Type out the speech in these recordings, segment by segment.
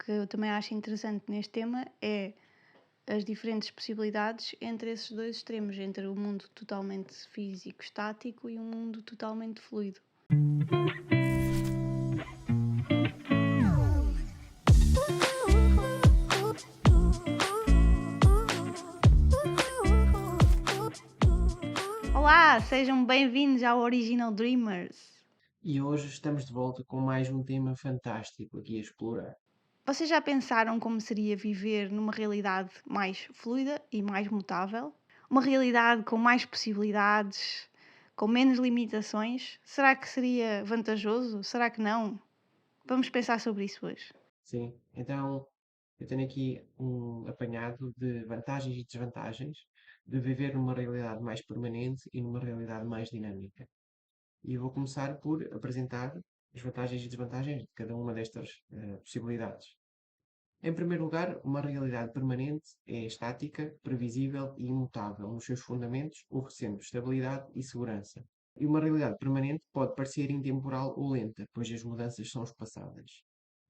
que eu também acho interessante neste tema é as diferentes possibilidades entre esses dois extremos, entre o mundo totalmente físico, estático e um mundo totalmente fluido. Olá, sejam bem-vindos ao Original Dreamers. E hoje estamos de volta com mais um tema fantástico aqui a explorar. Vocês já pensaram como seria viver numa realidade mais fluida e mais mutável? Uma realidade com mais possibilidades, com menos limitações? Será que seria vantajoso? Será que não? Vamos pensar sobre isso hoje. Sim, então eu tenho aqui um apanhado de vantagens e desvantagens de viver numa realidade mais permanente e numa realidade mais dinâmica. E eu vou começar por apresentar as vantagens e desvantagens de cada uma destas possibilidades. Em primeiro lugar, uma realidade permanente é estática, previsível e imutável nos seus fundamentos, oferecendo estabilidade e segurança. E uma realidade permanente pode parecer intemporal ou lenta, pois as mudanças são espaçadas.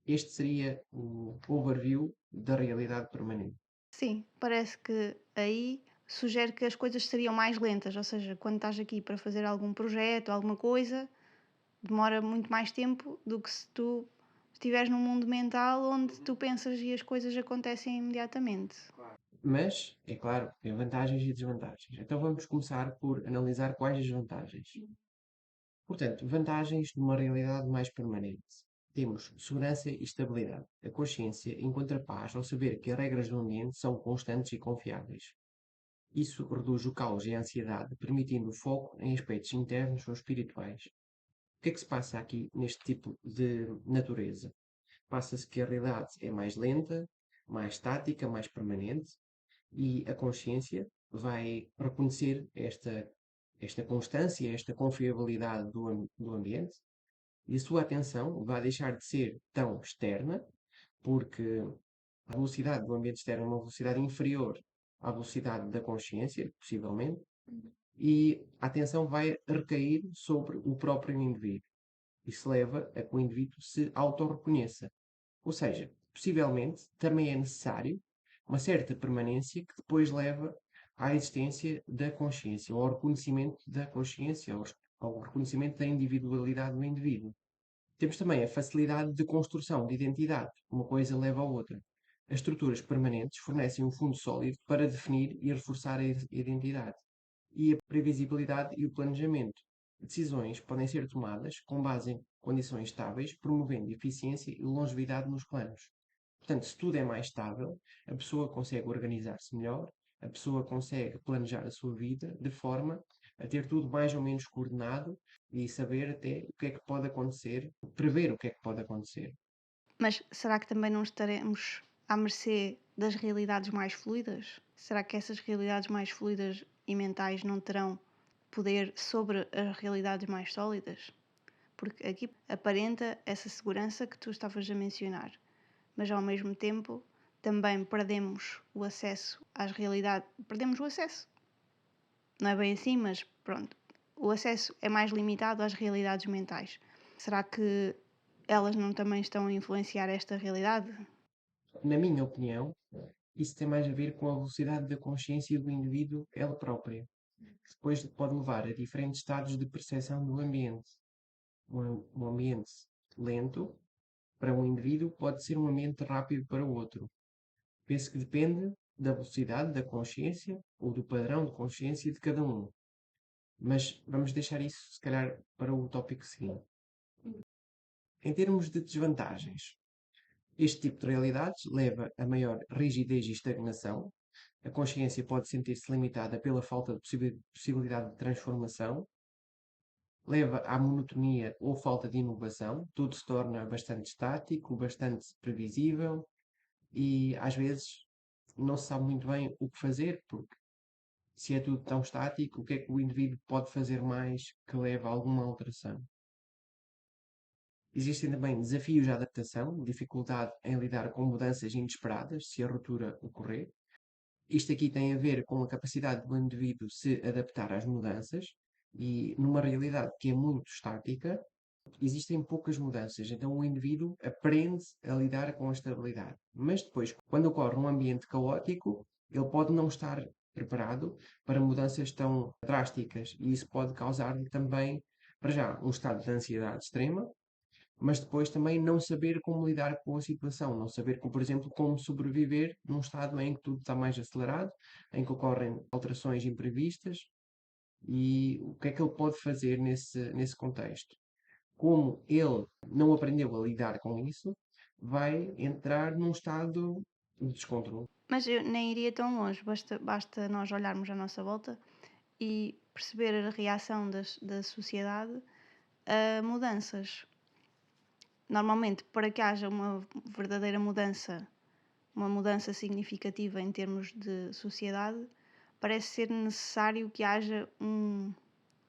Este seria o overview da realidade permanente. Sim, parece que aí sugere que as coisas seriam mais lentas, ou seja, quando estás aqui para fazer algum projeto, alguma coisa, demora muito mais tempo do que se tu estiveres num mundo mental onde tu pensas e as coisas acontecem imediatamente. Mas, é claro, tem vantagens e desvantagens. Então vamos começar por analisar quais as vantagens. Portanto, vantagens de uma realidade mais permanente. Temos segurança e estabilidade. A consciência encontra paz ao saber que as regras do ambiente são constantes e confiáveis. Isso reduz o caos e a ansiedade, permitindo foco em aspectos internos ou espirituais. O que é que se passa aqui neste tipo de natureza? Passa-se que a realidade é mais lenta, mais estática, mais permanente e a consciência vai reconhecer esta constância, esta confiabilidade do ambiente e a sua atenção vai deixar de ser tão externa, porque a velocidade do ambiente externo é uma velocidade inferior à velocidade da consciência, possivelmente, e a atenção vai recair sobre o próprio indivíduo. Isso leva a que o indivíduo se autorreconheça. Ou seja, possivelmente também é necessário uma certa permanência que depois leva à existência da consciência, ou ao reconhecimento da consciência, ao reconhecimento da individualidade do indivíduo. Temos também a facilidade de construção de identidade, uma coisa leva à outra. As estruturas permanentes fornecem um fundo sólido para definir e reforçar a identidade. E a previsibilidade e o planejamento. Decisões podem ser tomadas com base em condições estáveis, promovendo eficiência e longevidade nos planos. Portanto, se tudo é mais estável, a pessoa consegue organizar-se melhor, a pessoa consegue planejar a sua vida de forma a ter tudo mais ou menos coordenado e saber até o que é que pode acontecer, prever o que é que pode acontecer. Mas será que também não estaremos à mercê das realidades mais fluidas? Será que essas realidades mais fluidas e mentais não terão poder sobre as realidades mais sólidas? Porque aqui aparenta essa segurança que tu estavas a mencionar, mas ao mesmo tempo também perdemos o acesso às realidades. Perdemos o acesso. Não é bem assim, mas pronto. O acesso é mais limitado às realidades mentais. Será que elas não também estão a influenciar esta realidade? Na minha opinião, isso tem mais a ver com a velocidade da consciência do indivíduo ela própria, que depois pode levar a diferentes estados de percepção do ambiente. Um ambiente lento para um indivíduo pode ser um ambiente rápido para o outro. Penso que depende da velocidade da consciência ou do padrão de consciência de cada um. Mas vamos deixar isso, se calhar, para o tópico seguinte. Em termos de desvantagens, este tipo de realidades leva a maior rigidez e estagnação. A consciência pode sentir-se limitada pela falta de possibilidade de transformação, leva à monotonia ou falta de inovação, tudo se torna bastante estático, bastante previsível e às vezes não se sabe muito bem o que fazer, porque se é tudo tão estático, o que é que o indivíduo pode fazer mais que leve a alguma alteração? Existem também desafios de adaptação, dificuldade em lidar com mudanças inesperadas, se a ruptura ocorrer. Isto aqui tem a ver com a capacidade do indivíduo se adaptar às mudanças e numa realidade que é muito estática, existem poucas mudanças, então o indivíduo aprende a lidar com a estabilidade. Mas depois, quando ocorre um ambiente caótico, ele pode não estar preparado para mudanças tão drásticas e isso pode causar-lhe também, para já, um estado de ansiedade extrema, mas depois também não saber como lidar com a situação, não saber, como, por exemplo, como sobreviver num estado em que tudo está mais acelerado, em que ocorrem alterações imprevistas e o que é que ele pode fazer nesse contexto. Como ele não aprendeu a lidar com isso, vai entrar num estado de descontrole. Mas eu nem iria tão longe, basta nós olharmos à nossa volta e perceber a reação da sociedade a mudanças. Normalmente, para que haja uma verdadeira mudança, uma mudança significativa em termos de sociedade, parece ser necessário que haja um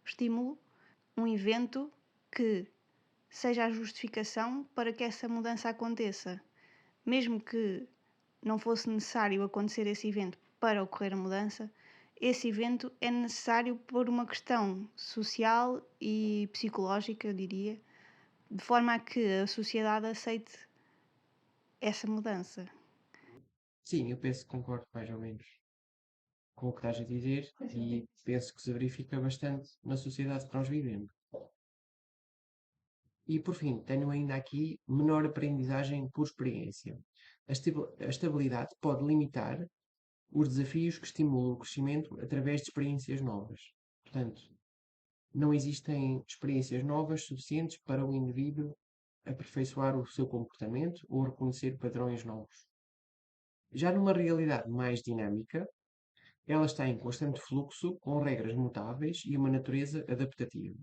estímulo, um evento que seja a justificação para que essa mudança aconteça. Mesmo que não fosse necessário acontecer esse evento para ocorrer a mudança, esse evento é necessário por uma questão social e psicológica, eu diria, de forma a que a sociedade aceite essa mudança. Sim, eu penso que concordo mais ou menos com o que estás a dizer e penso que se verifica bastante na sociedade que nós vivemos. E por fim, tenho ainda aqui menor aprendizagem por experiência. A estabilidade pode limitar os desafios que estimulam o crescimento através de experiências novas. Portanto, não existem experiências novas suficientes para o indivíduo aperfeiçoar o seu comportamento ou reconhecer padrões novos. Já numa realidade mais dinâmica, ela está em constante fluxo, com regras mutáveis e uma natureza adaptativa.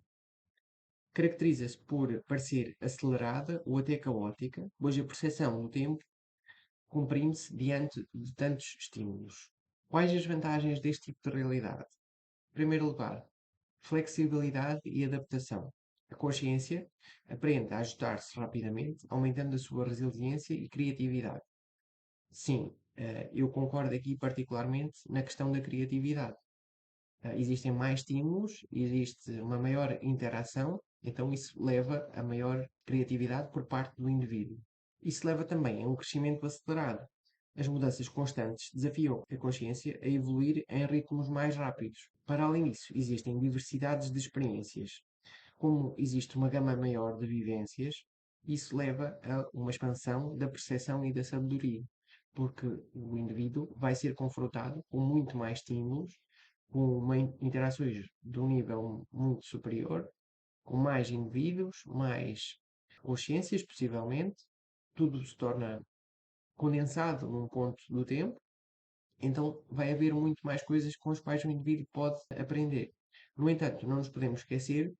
Caracteriza-se por parecer acelerada ou até caótica, pois a percepção do tempo comprime-se diante de tantos estímulos. Quais as vantagens deste tipo de realidade? Em primeiro lugar, flexibilidade e adaptação. A consciência aprende a ajustar-se rapidamente, aumentando a sua resiliência e criatividade. Sim, eu concordo aqui particularmente na questão da criatividade. Existem mais estímulos, existe uma maior interação, então isso leva a maior criatividade por parte do indivíduo. Isso leva também a um crescimento acelerado. As mudanças constantes desafiam a consciência a evoluir em ritmos mais rápidos. Para além disso, existem diversidades de experiências. Como existe uma gama maior de vivências, isso leva a uma expansão da percepção e da sabedoria, porque o indivíduo vai ser confrontado com muito mais estímulos, com interações de um nível muito superior, com mais indivíduos, mais consciências, possivelmente, tudo se torna condensado num ponto do tempo, então vai haver muito mais coisas com as quais o indivíduo pode aprender. No entanto, não nos podemos esquecer,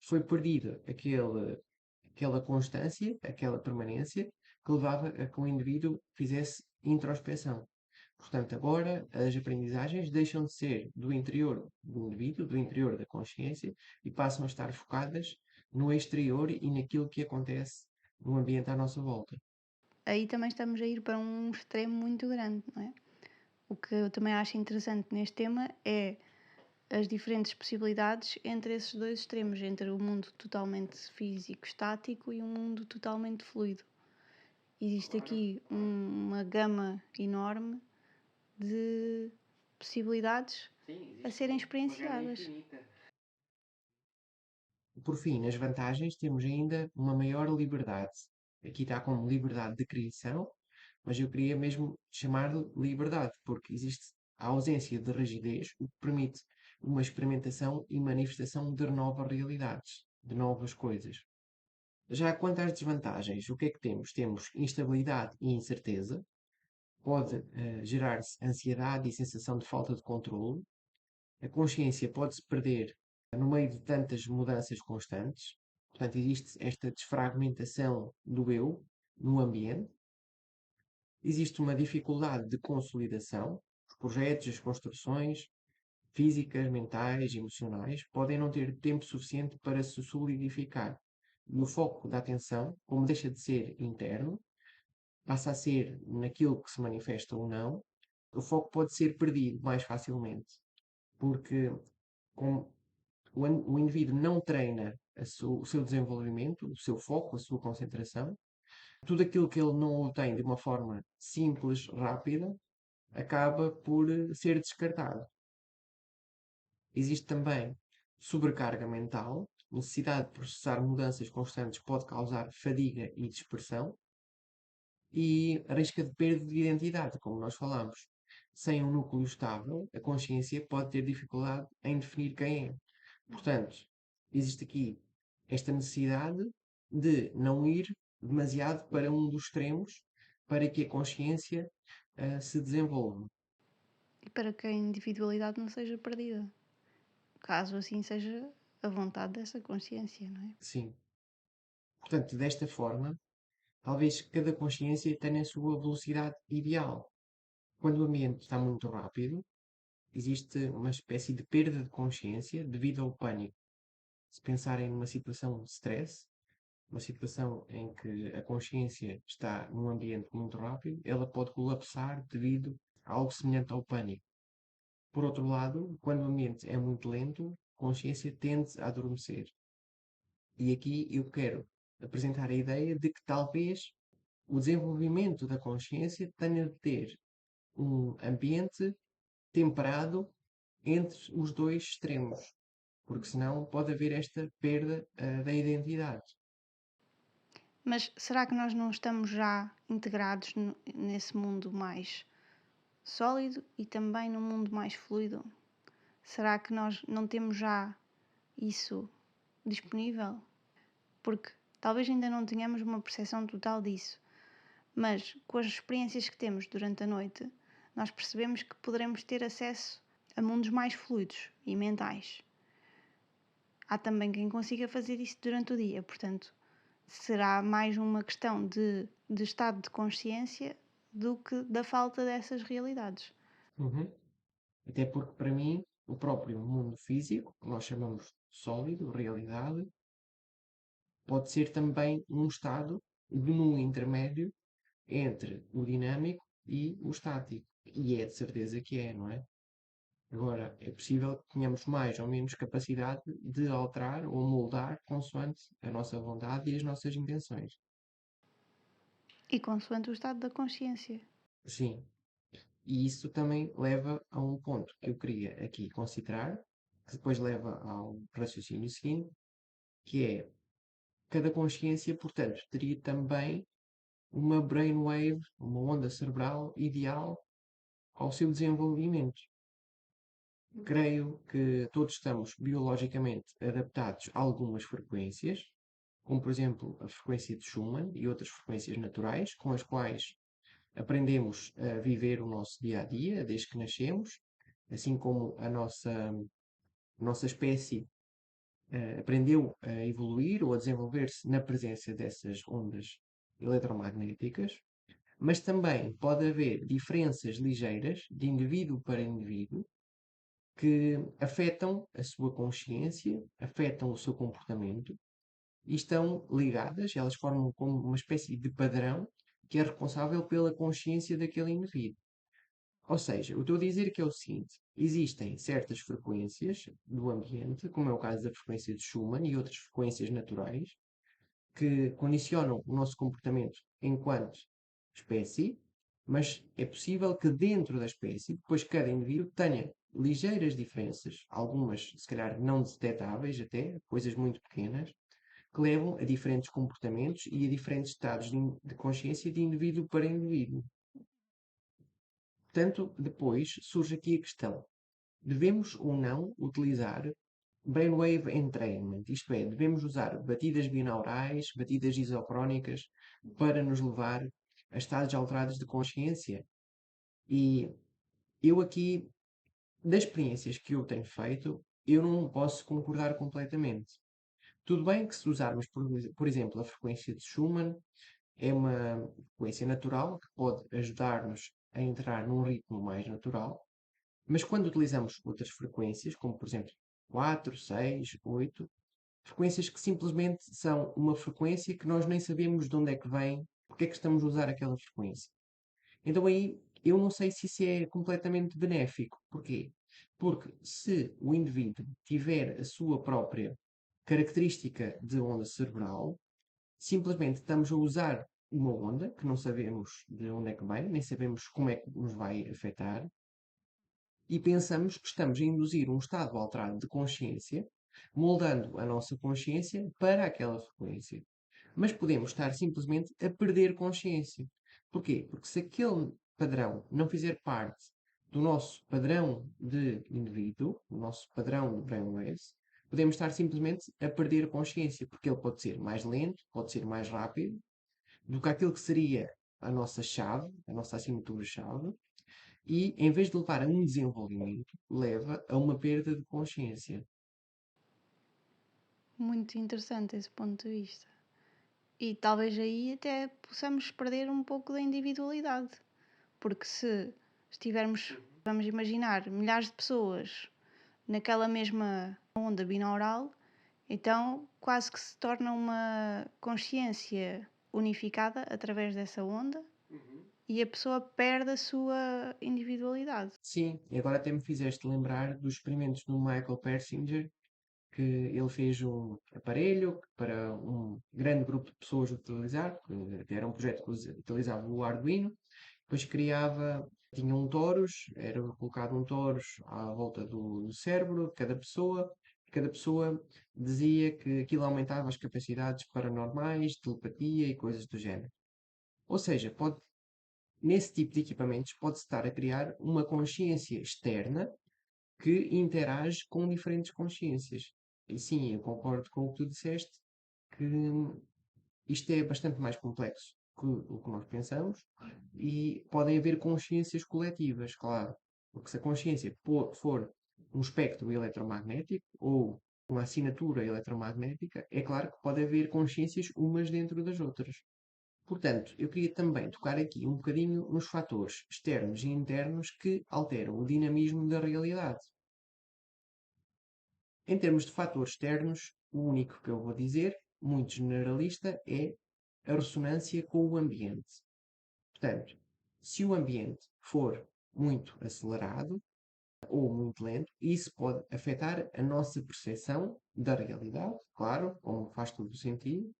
foi perdida aquela constância, aquela permanência que levava a que o indivíduo fizesse introspeção. Portanto, agora as aprendizagens deixam de ser do interior do indivíduo, do interior da consciência, e passam a estar focadas no exterior e naquilo que acontece no ambiente à nossa volta. Aí também estamos a ir para um extremo muito grande, não é? O que eu também acho interessante neste tema é as diferentes possibilidades entre esses dois extremos, entre o mundo totalmente físico, estático e um mundo totalmente fluido. Existe aqui uma gama enorme de possibilidades a serem experienciadas. Por fim, nas vantagens, temos ainda uma maior liberdade. Aqui está como liberdade de criação, mas eu queria mesmo chamar-lhe liberdade, porque existe a ausência de rigidez, o que permite uma experimentação e manifestação de novas realidades, de novas coisas. Já quanto às desvantagens, o que é que temos? Temos instabilidade e incerteza, pode gerar-se ansiedade e sensação de falta de controle, a consciência pode-se perder no meio de tantas mudanças constantes, portanto, existe esta desfragmentação do eu no ambiente, existe uma dificuldade de consolidação, os projetos, as construções físicas, mentais, emocionais, podem não ter tempo suficiente para se solidificar. E o foco da atenção, como deixa de ser interno, passa a ser naquilo que se manifesta ou não, o foco pode ser perdido mais facilmente, porque como o indivíduo não treina o seu desenvolvimento, o seu foco, a sua concentração. Tudo aquilo que ele não obtém de uma forma simples, rápida, acaba por ser descartado. Existe também sobrecarga mental, necessidade de processar mudanças constantes pode causar fadiga e dispersão, e risco de perda de identidade, como nós falamos. Sem um núcleo estável, a consciência pode ter dificuldade em definir quem é. Portanto, existe aqui esta necessidade de não ir demasiado para um dos extremos para que a consciência se desenvolva. E para que a individualidade não seja perdida, caso assim seja a vontade dessa consciência, não é? Sim. Portanto, desta forma, talvez cada consciência tenha a sua velocidade ideal. Quando o ambiente está muito rápido, existe uma espécie de perda de consciência devido ao pânico. Se pensarem numa situação de stress, uma situação em que a consciência está num ambiente muito rápido, ela pode colapsar devido a algo semelhante ao pânico. Por outro lado, quando o ambiente é muito lento, a consciência tende a adormecer. E aqui eu quero apresentar a ideia de que talvez o desenvolvimento da consciência tenha de ter um ambiente temperado entre os dois extremos, porque senão pode haver esta perda da identidade. Mas será que nós não estamos já integrados nesse mundo mais sólido e também num mundo mais fluido? Será que nós não temos já isso disponível? Porque talvez ainda não tenhamos uma percepção total disso, mas com as experiências que temos durante a noite, nós percebemos que poderemos ter acesso a mundos mais fluidos e mentais. Há também quem consiga fazer isso durante o dia, portanto, será mais uma questão de estado de consciência do que da falta dessas realidades. Uhum. Até porque, para mim, o próprio mundo físico, que nós chamamos de sólido, realidade, pode ser também um estado de um intermédio entre o dinâmico e o estático. E é de certeza que é, não é? Agora, é possível que tenhamos mais ou menos capacidade de alterar ou moldar consoante a nossa vontade e as nossas intenções. E consoante o estado da consciência. Sim, e isso também leva a um ponto que eu queria aqui considerar, que depois leva ao raciocínio seguinte, que é cada consciência, portanto, teria também uma brainwave, uma onda cerebral ideal ao seu desenvolvimento. Creio que todos estamos biologicamente adaptados a algumas frequências, como por exemplo a frequência de Schumann e outras frequências naturais, com as quais aprendemos a viver o nosso dia a dia desde que nascemos, assim como a nossa espécie aprendeu a evoluir ou a desenvolver-se na presença dessas ondas eletromagnéticas, mas também pode haver diferenças ligeiras de indivíduo para indivíduo que afetam a sua consciência, afetam o seu comportamento e estão ligadas, elas formam como uma espécie de padrão que é responsável pela consciência daquele indivíduo. Ou seja, o que estou a dizer que é o seguinte: existem certas frequências do ambiente, como é o caso da frequência de Schumann e outras frequências naturais, que condicionam o nosso comportamento enquanto espécie, mas é possível que dentro da espécie, depois cada indivíduo tenha ligeiras diferenças, algumas se calhar não detectáveis até, coisas muito pequenas, que levam a diferentes comportamentos e a diferentes estados de consciência de indivíduo para indivíduo. Portanto, depois surge aqui a questão: devemos ou não utilizar brainwave entrainment, isto é, devemos usar batidas binaurais, batidas isocrónicas para nos levar a estados alterados de consciência? E eu aqui, das experiências que eu tenho feito, eu não posso concordar completamente. Tudo bem que se usarmos, por exemplo, a frequência de Schumann, é uma frequência natural que pode ajudar-nos a entrar num ritmo mais natural, mas quando utilizamos outras frequências, como por exemplo 4, 6, 8, frequências que simplesmente são uma frequência que nós nem sabemos de onde é que vem, porque é que estamos a usar aquela frequência. Então aí eu não sei se isso é completamente benéfico. Porquê? Porque se o indivíduo tiver a sua própria característica de onda cerebral, simplesmente estamos a usar uma onda que não sabemos de onde é que vem, nem sabemos como é que nos vai afetar, e pensamos que estamos a induzir um estado alterado de consciência, moldando a nossa consciência para aquela frequência. Mas podemos estar simplesmente a perder consciência. Porquê? Porque se aquele padrão não fizer parte do nosso padrão de indivíduo, do nosso padrão de brainwaves, podemos estar simplesmente a perder consciência, porque ele pode ser mais lento, pode ser mais rápido do que aquilo que seria a nossa chave, a nossa assinatura-chave, e em vez de levar a um desenvolvimento, leva a uma perda de consciência. Muito interessante esse ponto de vista. E talvez aí até possamos perder um pouco da individualidade. Porque se estivermos, vamos imaginar, milhares de pessoas naquela mesma onda binaural, então quase que se torna uma consciência unificada através dessa onda e a pessoa perde a sua individualidade. Sim, e agora até me fizeste lembrar dos experimentos do Michael Persinger, que ele fez um aparelho para um grande grupo de pessoas utilizar, que até era um projeto que utilizava o Arduino, depois criava, tinha um torus, era colocado um torus à volta do cérebro de cada pessoa dizia que aquilo aumentava as capacidades paranormais, telepatia e coisas do género. Ou seja, nesse tipo de equipamentos pode-se estar a criar uma consciência externa que interage com diferentes consciências. E sim, eu concordo com o que tu disseste, que isto é bastante mais complexo que o que nós pensamos e podem haver consciências coletivas, claro. Porque se a consciência for um espectro eletromagnético ou uma assinatura eletromagnética, é claro que pode haver consciências umas dentro das outras. Portanto, eu queria também tocar aqui um bocadinho nos fatores externos e internos que alteram o dinamismo da realidade. Em termos de fatores externos, o único que eu vou dizer, muito generalista, é a ressonância com o ambiente. Portanto, se o ambiente for muito acelerado ou muito lento, isso pode afetar a nossa percepção da realidade, claro, como faz todo o sentido.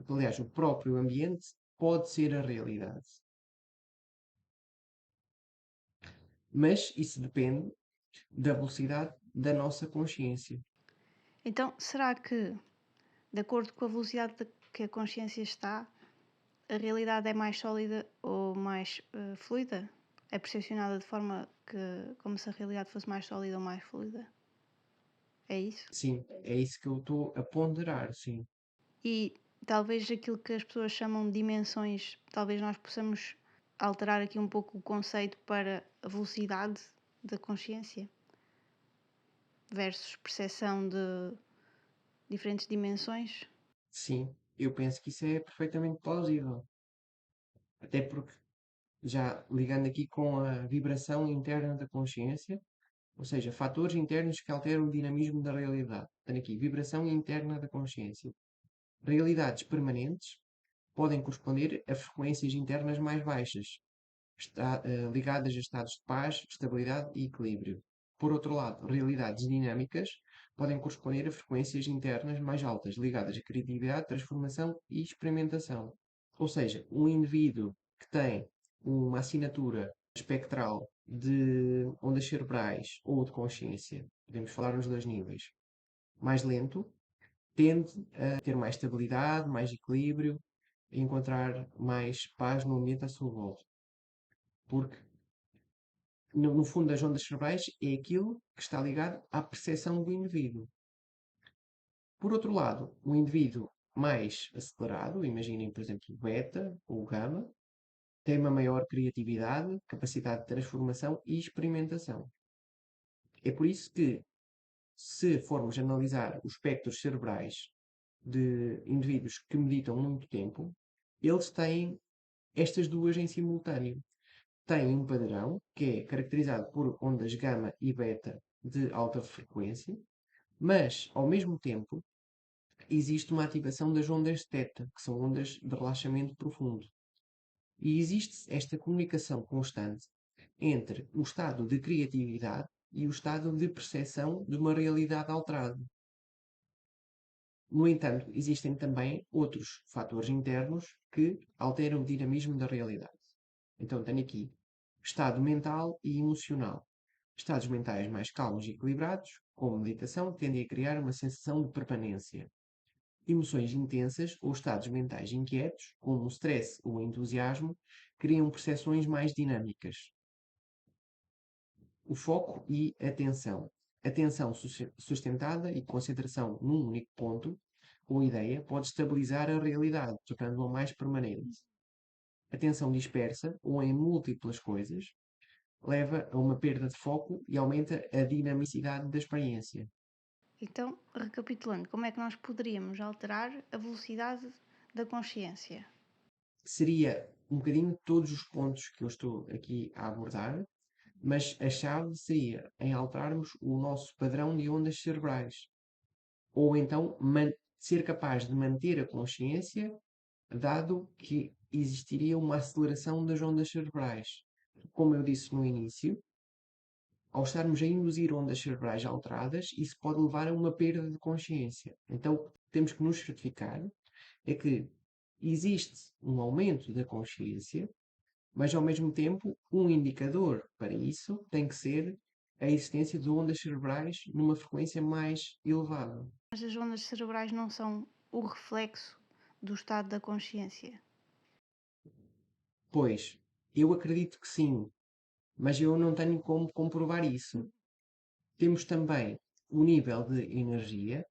Aliás, o próprio ambiente pode ser a realidade. Mas isso depende da velocidade da nossa consciência. Então, será que, de acordo com a velocidade que a consciência está, a realidade é mais sólida ou mais fluida? É percepcionada de forma que, como se a realidade fosse mais sólida ou mais fluida? É isso? Sim, é isso que eu estou a ponderar, sim. E talvez aquilo que as pessoas chamam de dimensões, talvez nós possamos alterar aqui um pouco o conceito para a velocidade da consciência versus percepção de diferentes dimensões. Sim, eu penso que isso é perfeitamente plausível. Até porque, já ligando aqui com a vibração interna da consciência, ou seja, fatores internos que alteram o dinamismo da realidade. Tenho aqui vibração interna da consciência. Realidades permanentes podem corresponder a frequências internas mais baixas, ligadas a estados de paz, estabilidade e equilíbrio. Por outro lado, realidades dinâmicas podem corresponder a frequências internas mais altas, ligadas à criatividade, transformação e experimentação. Ou seja, um indivíduo que tem uma assinatura espectral de ondas cerebrais ou de consciência, podemos falar nos dois níveis, mais lento, tende a ter mais estabilidade, mais equilíbrio, a encontrar mais paz no ambiente à sua volta. Porque no fundo, as ondas cerebrais é aquilo que está ligado à percepção do indivíduo. Por outro lado, um indivíduo mais acelerado, imaginem, por exemplo, beta ou gama, tem uma maior criatividade, capacidade de transformação e experimentação. É por isso que, se formos analisar os espectros cerebrais de indivíduos que meditam muito tempo, eles têm estas duas em simultâneo. Têm um padrão que é caracterizado por ondas gama e beta de alta frequência, mas, ao mesmo tempo, existe uma ativação das ondas θ, que são ondas de relaxamento profundo. E existe esta comunicação constante entre o estado de criatividade e o estado de percepção de uma realidade alterada. No entanto, existem também outros fatores internos que alteram o dinamismo da realidade. Então, tenho aqui estado mental e emocional. Estados mentais mais calmos e equilibrados, como meditação, tendem a criar uma sensação de permanência. Emoções intensas ou estados mentais inquietos, como o stress ou o entusiasmo, criam percepções mais dinâmicas. O foco e atenção. Atenção sustentada e concentração num único ponto ou ideia pode estabilizar a realidade, tornando-a mais permanente. Atenção dispersa ou em múltiplas coisas leva a uma perda de foco e aumenta a dinamicidade da experiência. Então, recapitulando, como é que nós poderíamos alterar a velocidade da consciência? Seria um bocadinho todos os pontos que eu estou aqui a abordar, mas a chave seria em alterarmos o nosso padrão de ondas cerebrais. Ou então ser capaz de manter a consciência, dado que existiria uma aceleração das ondas cerebrais. Como eu disse no início, ao estarmos a induzir ondas cerebrais alteradas, isso pode levar a uma perda de consciência. Então, temos que nos certificar é que existe um aumento da consciência, mas ao mesmo tempo, um indicador para isso tem que ser a existência de ondas cerebrais numa frequência mais elevada. Mas as ondas cerebrais não são o reflexo do estado da consciência. Pois, eu acredito que sim, mas eu não tenho como comprovar isso. Temos também o nível de energia.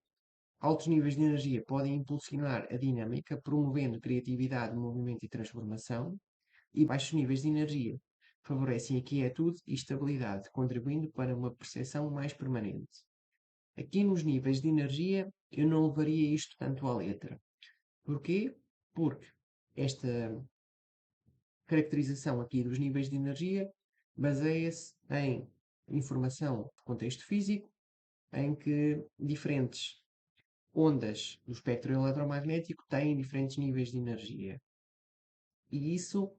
Altos níveis de energia podem impulsionar a dinâmica, promovendo criatividade, movimento e transformação, e baixos níveis de energia favorecem a quietude e estabilidade, contribuindo para uma percepção mais permanente. Aqui nos níveis de energia, eu não levaria isto tanto à letra. Porquê? Porque esta caracterização aqui dos níveis de energia baseia-se em informação de contexto físico, em que diferentes ondas do espectro eletromagnético têm diferentes níveis de energia. E isso,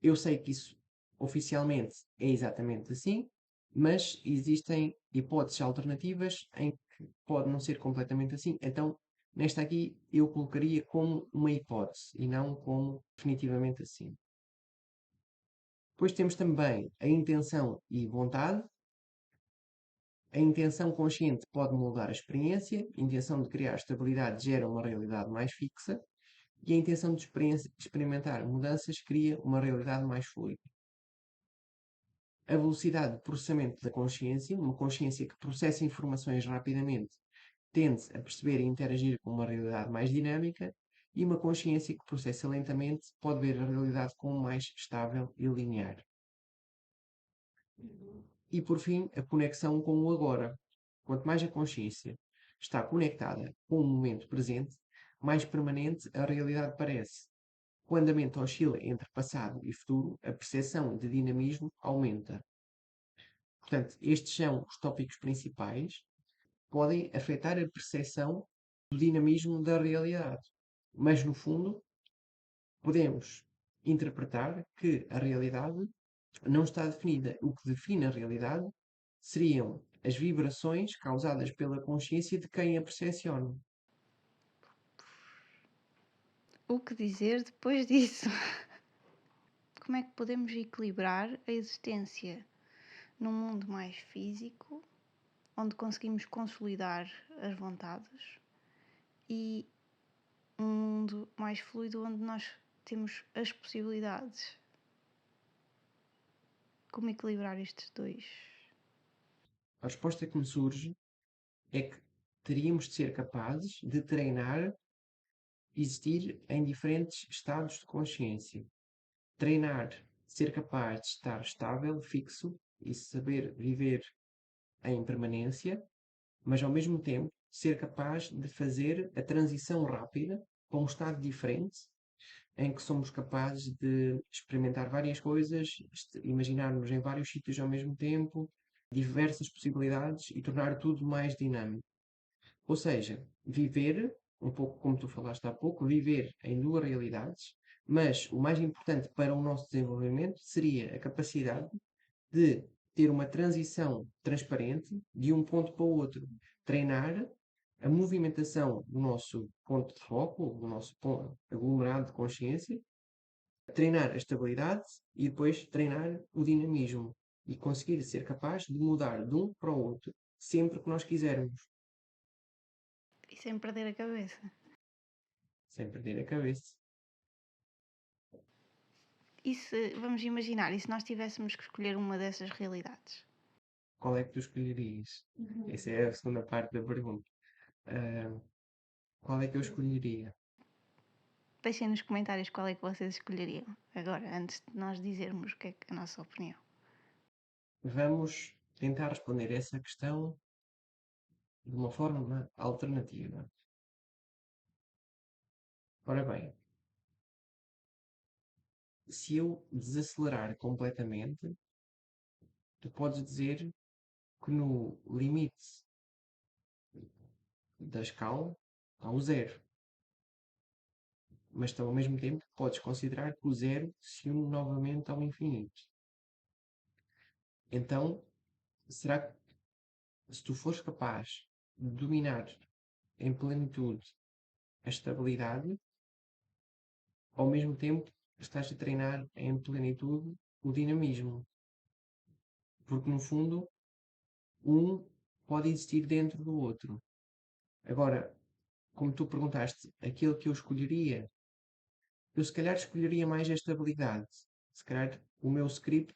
eu sei que isso oficialmente é exatamente assim, mas existem hipóteses alternativas em que pode não ser completamente assim. Então, nesta aqui, eu colocaria como uma hipótese e não como definitivamente assim. Depois temos também a intenção e vontade. A intenção consciente pode moldar a experiência, a intenção de criar estabilidade gera uma realidade mais fixa e a intenção de experimentar mudanças cria uma realidade mais fluida. A velocidade de processamento da consciência, uma consciência que processa informações rapidamente, tende a perceber e interagir com uma realidade mais dinâmica, e uma consciência que processa lentamente pode ver a realidade como mais estável e linear. E por fim, a conexão com o agora. Quanto mais a consciência está conectada com o momento presente, mais permanente a realidade parece. Quando a mente oscila entre passado e futuro, a percepção de dinamismo aumenta. Portanto, estes são os tópicos principais que podem afetar a percepção do dinamismo da realidade. Mas, no fundo, podemos interpretar que a realidade não está definida. O que define a realidade seriam as vibrações causadas pela consciência de quem a percepciona. O que dizer depois disso? Como é que podemos equilibrar a existência num mundo mais físico, onde conseguimos consolidar as vontades, e um mundo mais fluido, onde nós temos as possibilidades? Como equilibrar estes dois? A resposta que me surge é que teríamos de ser capazes de treinar existir em diferentes estados de consciência. Treinar, ser capaz de estar estável, fixo e saber viver em permanência, mas ao mesmo tempo ser capaz de fazer a transição rápida para um estado diferente, em que somos capazes de experimentar várias coisas, imaginar-nos em vários sítios ao mesmo tempo, diversas possibilidades e tornar tudo mais dinâmico. Ou seja, viver, um pouco como tu falaste há pouco, viver em duas realidades, mas o mais importante para o nosso desenvolvimento seria a capacidade de ter uma transição transparente de um ponto para o outro. Treinar a movimentação do nosso ponto de foco, do nosso aglomerado de consciência, treinar a estabilidade e depois treinar o dinamismo e conseguir ser capaz de mudar de um para o outro sempre que nós quisermos, E sem perder a cabeça. sem perder a cabeça. E se, vamos imaginar, e se nós tivéssemos que escolher uma dessas realidades? Qual é que tu escolherias? Essa é a segunda parte da pergunta. Ah, qual é que eu escolheria? Deixem nos comentários qual é que vocês escolheriam. Agora, antes de nós dizermos o que é a nossa opinião. Vamos tentar responder essa questão de uma forma alternativa. Ora bem, se eu desacelerar completamente, tu podes dizer que no limite da escala há o zero. Mas ao mesmo tempo podes considerar que o zero se une novamente ao infinito. Então, será que se tu fores capaz de dominar em plenitude a estabilidade, ao mesmo tempo estás a treinar em plenitude o dinamismo? Porque no fundo, um pode existir dentro do outro. Agora, como tu perguntaste, aquilo que eu escolheria, eu se calhar escolheria mais a estabilidade. Se calhar o meu script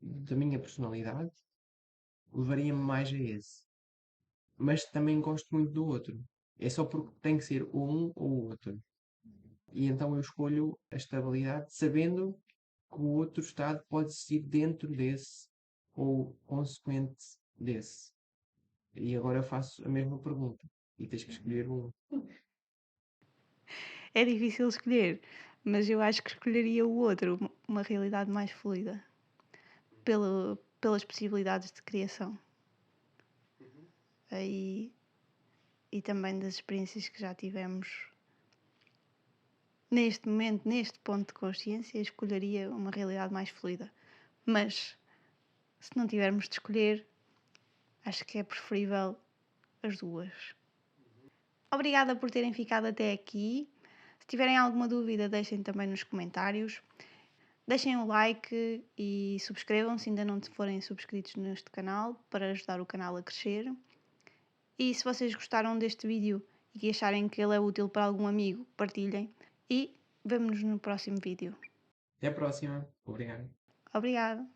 da minha personalidade levaria-me mais a esse. Mas também gosto muito do outro. É só porque tem que ser ou um ou o outro. E então eu escolho a estabilidade sabendo que o outro estado pode existir dentro desse ou consequente desse. E agora eu faço a mesma pergunta. E tens que escolher um. É difícil escolher, mas eu acho que escolheria o outro, uma realidade mais fluida, pelas possibilidades de criação. Aí, e também das experiências que já tivemos neste momento, neste ponto de consciência, escolheria uma realidade mais fluida. Mas, se não tivermos de escolher, acho que é preferível as duas. Obrigada por terem ficado até aqui. Se tiverem alguma dúvida, deixem também nos comentários. Deixem o like e subscrevam se ainda não forem subscritos neste canal para ajudar o canal a crescer. E se vocês gostaram deste vídeo e que acharem que ele é útil para algum amigo, partilhem e vemo-nos no próximo vídeo. Até a próxima. Obrigado. Obrigada!